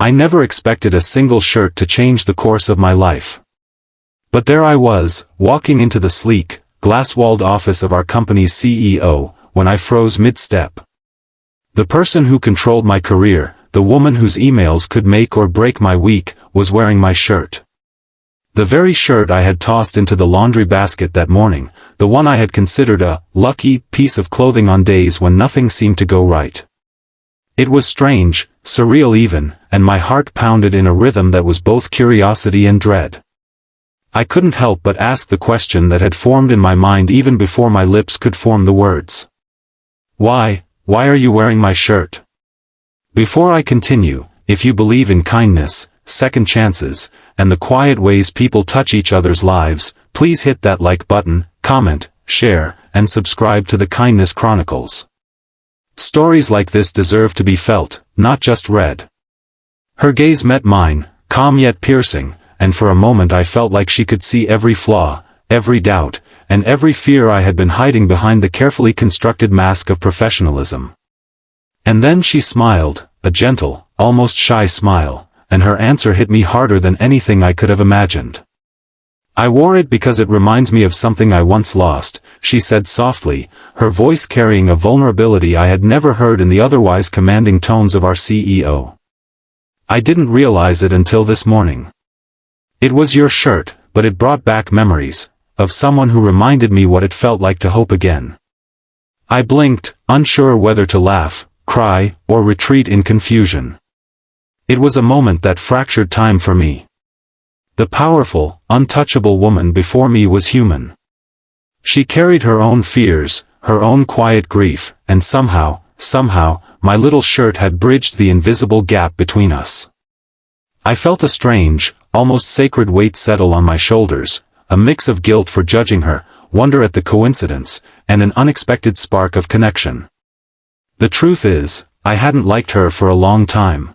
I never expected a single shirt to change the course of my life. But there I was, walking into the sleek, glass-walled office of our company's CEO, when I froze mid-step. The person who controlled my career, the woman whose emails could make or break my week, was wearing my shirt. The very shirt I had tossed into the laundry basket that morning, the one I had considered a lucky piece of clothing on days when nothing seemed to go right. It was strange, surreal even, and my heart pounded in a rhythm that was both curiosity and dread. I couldn't help but ask the question that had formed in my mind even before my lips could form the words. Why are you wearing my shirt? Before I continue, if you believe in kindness, second chances, and the quiet ways people touch each other's lives, please hit that like button, comment, share, and subscribe to the Kindness Chronicles. Stories like this deserve to be felt, not just read. Her gaze met mine, calm yet piercing, and for a moment I felt like she could see every flaw, every doubt, and every fear I had been hiding behind the carefully constructed mask of professionalism. And then she smiled, a gentle, almost shy smile, and her answer hit me harder than anything I could have imagined. I wore it because it reminds me of something I once lost, she said softly, her voice carrying a vulnerability I had never heard in the otherwise commanding tones of our CEO. I didn't realize it until this morning. It was your shirt, but it brought back memories, of someone who reminded me what it felt like to hope again. I blinked, unsure whether to laugh, cry, or retreat in confusion. It was a moment that fractured time for me. The powerful, untouchable woman before me was human. She carried her own fears, her own quiet grief, and somehow, my little shirt had bridged the invisible gap between us. I felt a strange, almost sacred weight settle on my shoulders, a mix of guilt for judging her, wonder at the coincidence, and an unexpected spark of connection. The truth is, I hadn't liked her for a long time.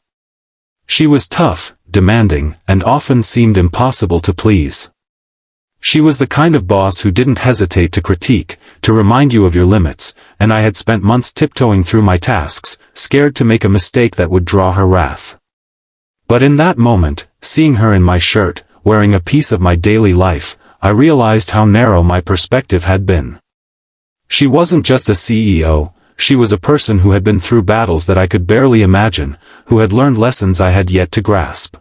She was tough, demanding, and often seemed impossible to please. She was the kind of boss who didn't hesitate to critique, to remind you of your limits, and I had spent months tiptoeing through my tasks, scared to make a mistake that would draw her wrath. But in that moment, seeing her in my shirt, wearing a piece of my daily life, I realized how narrow my perspective had been. She wasn't just a CEO, she was a person who had been through battles that I could barely imagine, who had learned lessons I had yet to grasp.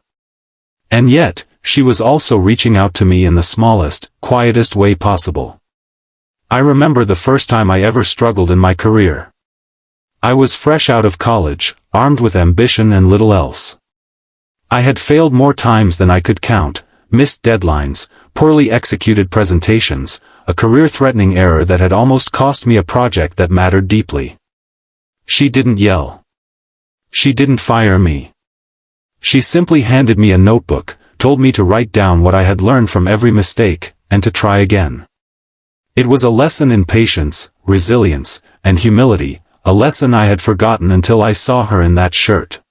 And yet, she was also reaching out to me in the smallest, quietest way possible. I remember the first time I ever struggled in my career. I was fresh out of college, armed with ambition and little else. I had failed more times than I could count, missed deadlines, poorly executed presentations, a career-threatening error that had almost cost me a project that mattered deeply. She didn't yell. She didn't fire me. She simply handed me a notebook, told me to write down what I had learned from every mistake, and to try again. It was a lesson in patience, resilience, and humility, a lesson I had forgotten until I saw her in that shirt.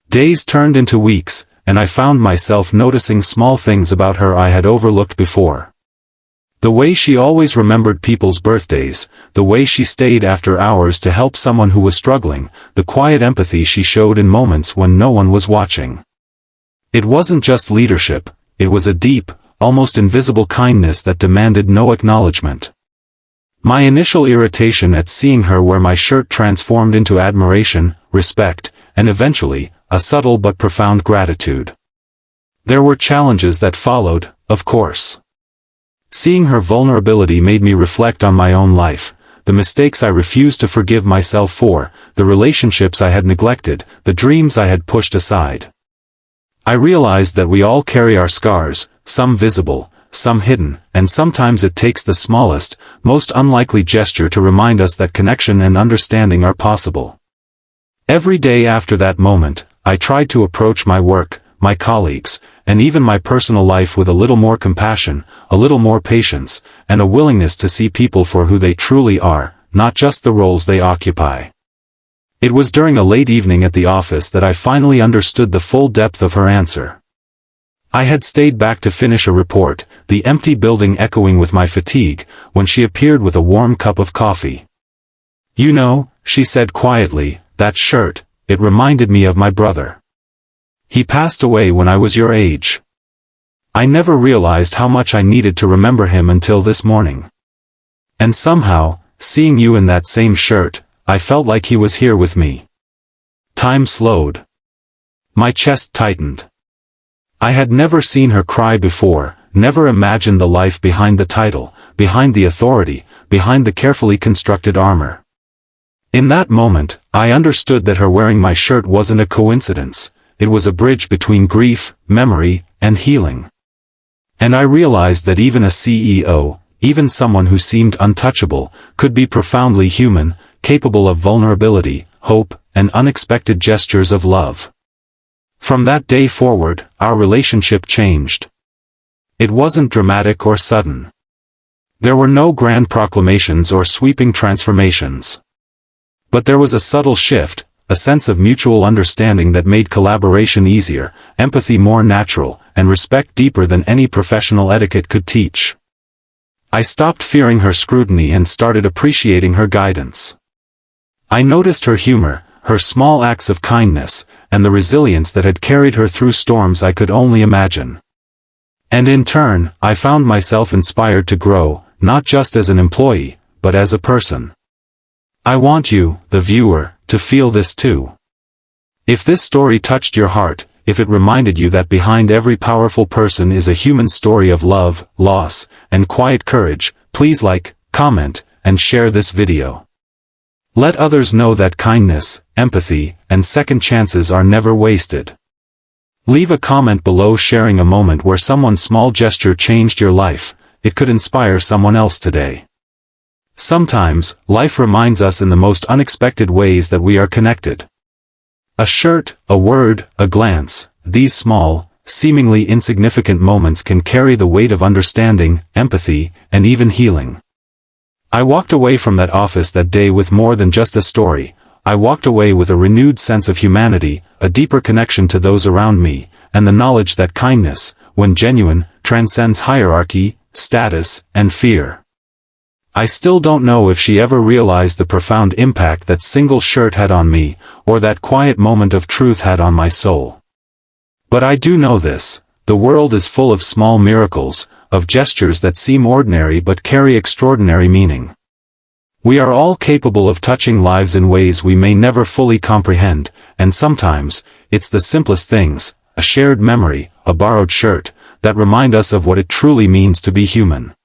Days turned into weeks, and I found myself noticing small things about her I had overlooked before. The way she always remembered people's birthdays, the way she stayed after hours to help someone who was struggling, the quiet empathy she showed in moments when no one was watching. It wasn't just leadership, it was a deep, almost invisible kindness that demanded no acknowledgement. My initial irritation at seeing her wear my shirt transformed into admiration, respect, and eventually, a subtle but profound gratitude. There were challenges that followed, of course. Seeing her vulnerability made me reflect on my own life, the mistakes I refused to forgive myself for, the relationships I had neglected, the dreams I had pushed aside. I realized that we all carry our scars, some visible, some hidden, and sometimes it takes the smallest, most unlikely gesture to remind us that connection and understanding are possible. Every day after that moment, I tried to approach my work, my colleagues, and even my personal life with a little more compassion, a little more patience, and a willingness to see people for who they truly are, not just the roles they occupy. It was during a late evening at the office that I finally understood the full depth of her answer. I had stayed back to finish a report, the empty building echoing with my fatigue, when she appeared with a warm cup of coffee. "You know," she said quietly, "that shirt, it reminded me of my brother." He passed away when I was your age. I never realized how much I needed to remember him until this morning. And somehow, seeing you in that same shirt, I felt like he was here with me. Time slowed. My chest tightened. I had never seen her cry before, never imagined the life behind the title, behind the authority, behind the carefully constructed armor. In that moment, I understood that her wearing my shirt wasn't a coincidence, it was a bridge between grief, memory, and healing. And I realized that even a CEO, even someone who seemed untouchable, could be profoundly human, capable of vulnerability, hope, and unexpected gestures of love. From that day forward, our relationship changed. It wasn't dramatic or sudden. There were no grand proclamations or sweeping transformations. But there was a subtle shift, a sense of mutual understanding that made collaboration easier, empathy more natural, and respect deeper than any professional etiquette could teach. I stopped fearing her scrutiny and started appreciating her guidance. I noticed her humor, her small acts of kindness, and the resilience that had carried her through storms I could only imagine. And in turn, I found myself inspired to grow, not just as an employee, but as a person. I want you, the viewer, to feel this too. If this story touched your heart, if it reminded you that behind every powerful person is a human story of love, loss, and quiet courage, please like, comment, and share this video. Let others know that kindness, empathy, and second chances are never wasted. Leave a comment below sharing a moment where someone's small gesture changed your life. It could inspire someone else today. Sometimes, life reminds us in the most unexpected ways that we are connected. A shirt, a word, a glance, these small, seemingly insignificant moments can carry the weight of understanding, empathy, and even healing. I walked away from that office that day with more than just a story. I walked away with a renewed sense of humanity, a deeper connection to those around me, and the knowledge that kindness, when genuine, transcends hierarchy, status, and fear. I still don't know if she ever realized the profound impact that single shirt had on me, or that quiet moment of truth had on my soul. But I do know this, the world is full of small miracles, of gestures that seem ordinary but carry extraordinary meaning. We are all capable of touching lives in ways we may never fully comprehend, and sometimes, it's the simplest things, a shared memory, a borrowed shirt, that remind us of what it truly means to be human.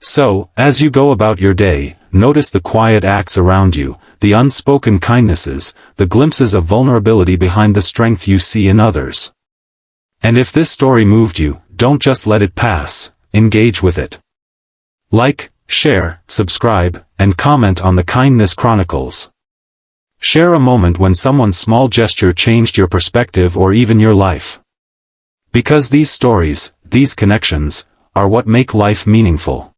So, as you go about your day, notice the quiet acts around you, the unspoken kindnesses, the glimpses of vulnerability behind the strength you see in others. And if this story moved you, don't just let it pass, engage with it. Like, share, subscribe, and comment on the Kindness Chronicles. Share a moment when someone's small gesture changed your perspective or even your life. Because these stories, these connections, are what make life meaningful.